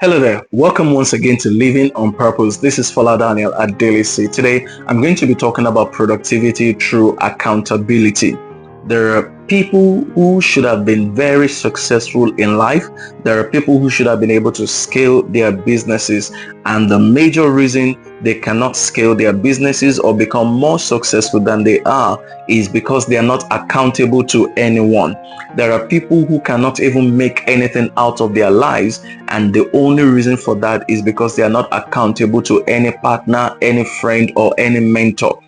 Hello there. Welcome once again to Living on Purpose. This is Fola Daniel at Daily C. Today, I'm going to be talking about productivity through accountability. There are people who should have been very successful in life. There are people who should have been able to scale their businesses. And the major reason they cannot scale their businesses or become more successful than they are is because they are not accountable to anyone. There are people who cannot even make anything out of their lives, and the only reason for that is because they are not accountable to any partner, any friend, or any mentor.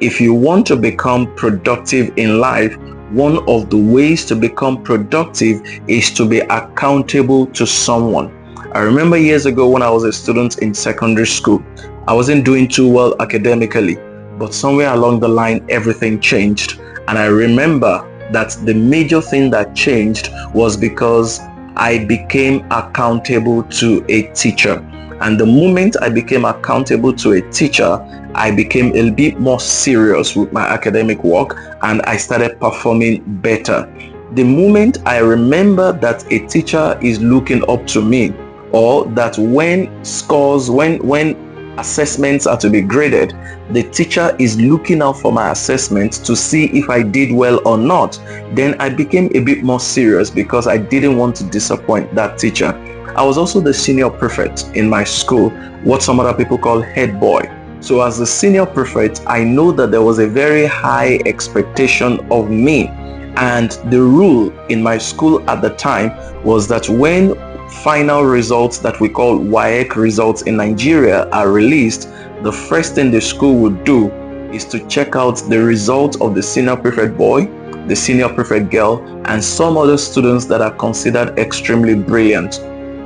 If you want to become productive in life, one of the ways to become productive is to be accountable to someone. I remember years ago when I was a student in secondary school, I wasn't doing too well academically, but somewhere along the line, everything changed. And I remember that the major thing that changed was because I became accountable to a teacher. And the moment I became accountable to a teacher, I became a bit more serious with my academic work and I started performing better. The moment I remember that a teacher is looking up to me, or that when scores, when assessments are to be graded, the teacher is looking out for my assessment to see if I did well or not, then I became a bit more serious because I didn't want to disappoint that teacher. I was also the senior prefect in my school, what some other people call head boy. So as the senior prefect, I know that there was a very high expectation of me. And the rule in my school at the time was that when final results that we call WAEC results in Nigeria are released, the first thing the school would do is to check out the result of the senior prefect boy, the senior prefect girl, and some other students that are considered extremely brilliant.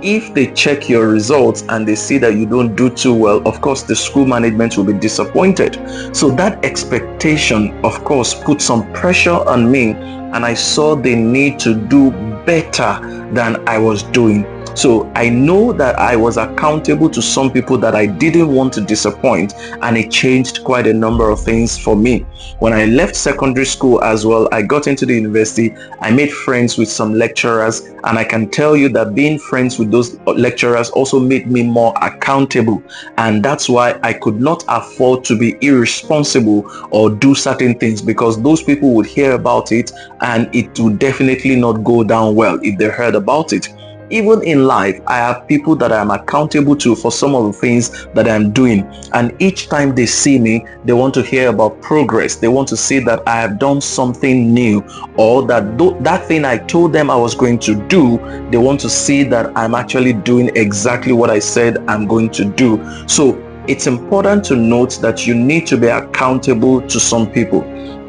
If they check your results and they see that you don't do too well, of course the school management will be disappointed. So that expectation, of course, put some pressure on me, and I saw the need to do better than I was doing. So I know that I was accountable to some people that I didn't want to disappoint, and it changed quite a number of things for me. When I left secondary school as well, I got into the university. I made friends with some lecturers, and I can tell you that being friends with those lecturers also made me more accountable. And that's why I could not afford to be irresponsible or do certain things, because those people would hear about it and it would definitely not go down well if they heard about it. Even in life, I have people that I am accountable to for some of the things that I'm doing. And each time they see me, they want to hear about progress. They want to see that I have done something new, or that that thing I told them I was going to do, they want to see that I'm actually doing exactly what I said I'm going to do. So it's important to note that you need to be accountable to some people.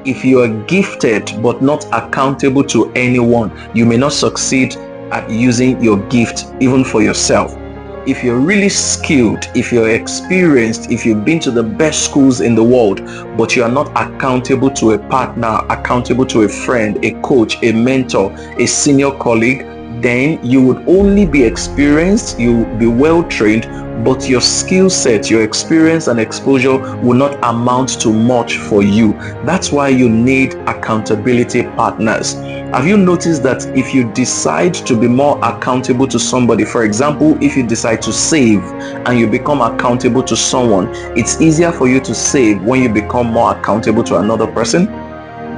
If you are gifted but not accountable to anyone, you may not succeed at using your gift even for yourself. If you're really skilled, if you're experienced, if you've been to the best schools in the world, but you are not accountable to a partner, accountable to a friend, a coach, a mentor, a senior colleague, then you would only be experienced, you will be well trained, but your skill set, your experience and exposure will not amount to much for you. That's why you need accountability partners. Have you noticed that if you decide to be more accountable to somebody, for example, if you decide to save and you become accountable to someone, it's easier for you to save when you become more accountable to another person?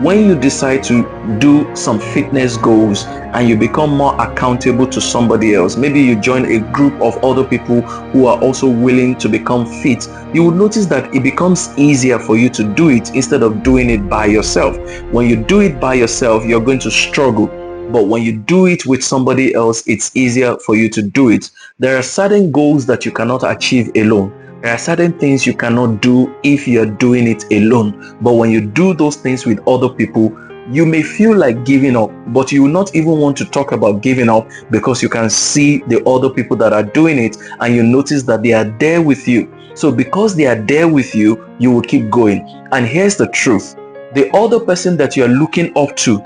When you decide to do some fitness goals and you become more accountable to somebody else, maybe you join a group of other people who are also willing to become fit, you will notice that it becomes easier for you to do it instead of doing it by yourself. When you do it by yourself, you're going to struggle. But when you do it with somebody else, it's easier for you to do it. There are certain goals that you cannot achieve alone. There are certain things you cannot do if you're doing it alone. But when you do those things with other people, you may feel like giving up, but you will not even want to talk about giving up because you can see the other people that are doing it and you notice that they are there with you. So because they are there with you, you will keep going. And here's the truth. The other person that you are looking up to,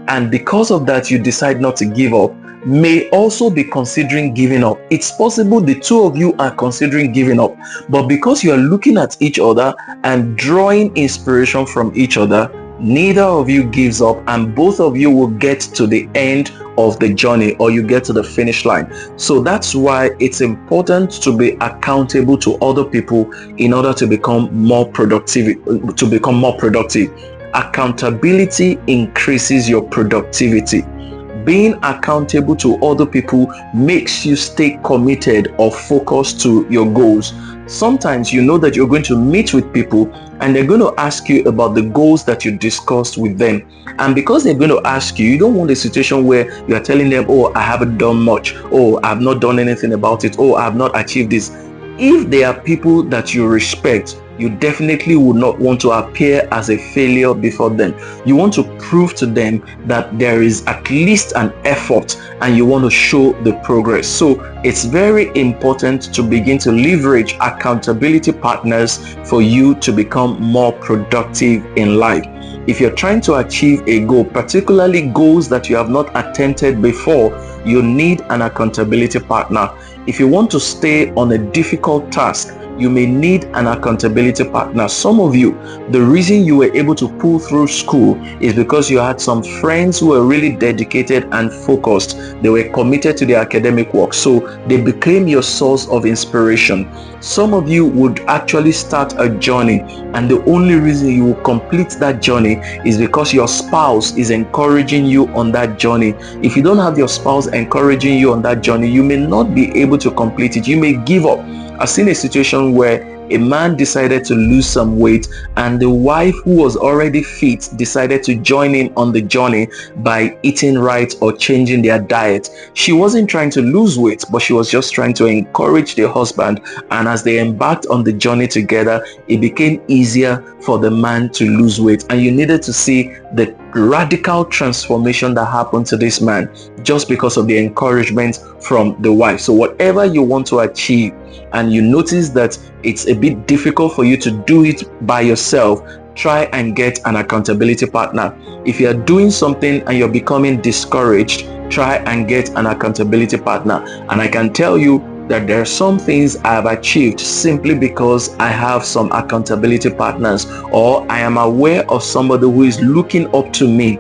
and because of that you decide not to give up, may also be considering giving up. It's possible the two of you are considering giving up, but because you are looking at each other and drawing inspiration from each other, neither of you gives up, and both of you will get to the end of the journey, or you get to the finish line. So that's why it's important to be accountable to other people in order to become more productive. Accountability increases your productivity. Being accountable to other people makes you stay committed or focused to your goals. Sometimes you know that you're going to meet with people and they're going to ask you about the goals that you discussed with them. And because they're going to ask you, you don't want a situation where you are telling them, oh, I haven't done much, oh, I've not done anything about it, oh, I have not achieved this. If they are people that you respect, you definitely would not want to appear as a failure before them. You want to prove to them that there is at least an effort and you want to show the progress. So it's very important to begin to leverage accountability partners for you to become more productive in life. If you're trying to achieve a goal, particularly goals that you have not attempted before, you need an accountability partner. If you want to stay on a difficult task, you may need an accountability partner. Some of you, the reason you were able to pull through school is because you had some friends who were really dedicated and focused. They were committed to their academic work, so they became your source of inspiration. Some of you would actually start a journey, and the only reason you will complete that journey is because your spouse is encouraging you on that journey. If you don't have your spouse encouraging you on that journey, you may not be able to complete it. You may give up. I've seen a situation where a man decided to lose some weight and the wife, who was already fit, decided to join in on the journey by eating right or changing their diet. She wasn't trying to lose weight, but she was just trying to encourage the husband, and as they embarked on the journey together, it became easier for the man to lose weight. And you needed to see the radical transformation that happened to this man just because of the encouragement from the wife. So whatever you want to achieve and you notice that it's a bit difficult for you to do it by yourself, try and get an accountability partner. If you are doing something and you're becoming discouraged, try and get an accountability partner. And I can tell you that there are some things I have achieved simply because I have some accountability partners, or I am aware of somebody who is looking up to me.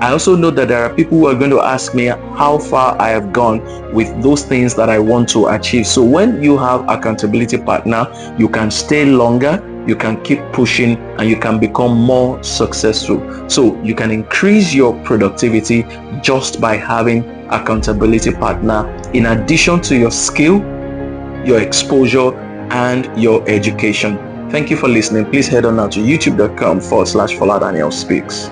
I also know that there are people who are going to ask me how far I have gone with those things that I want to achieve. So when you have accountability partner, you can stay longer, you can keep pushing, and you can become more successful. So you can increase your productivity just by having accountability partner, in addition to your skill, your exposure, and your education. Thank you for listening. Please head on now to youtube.com/Fola Daniel Speaks.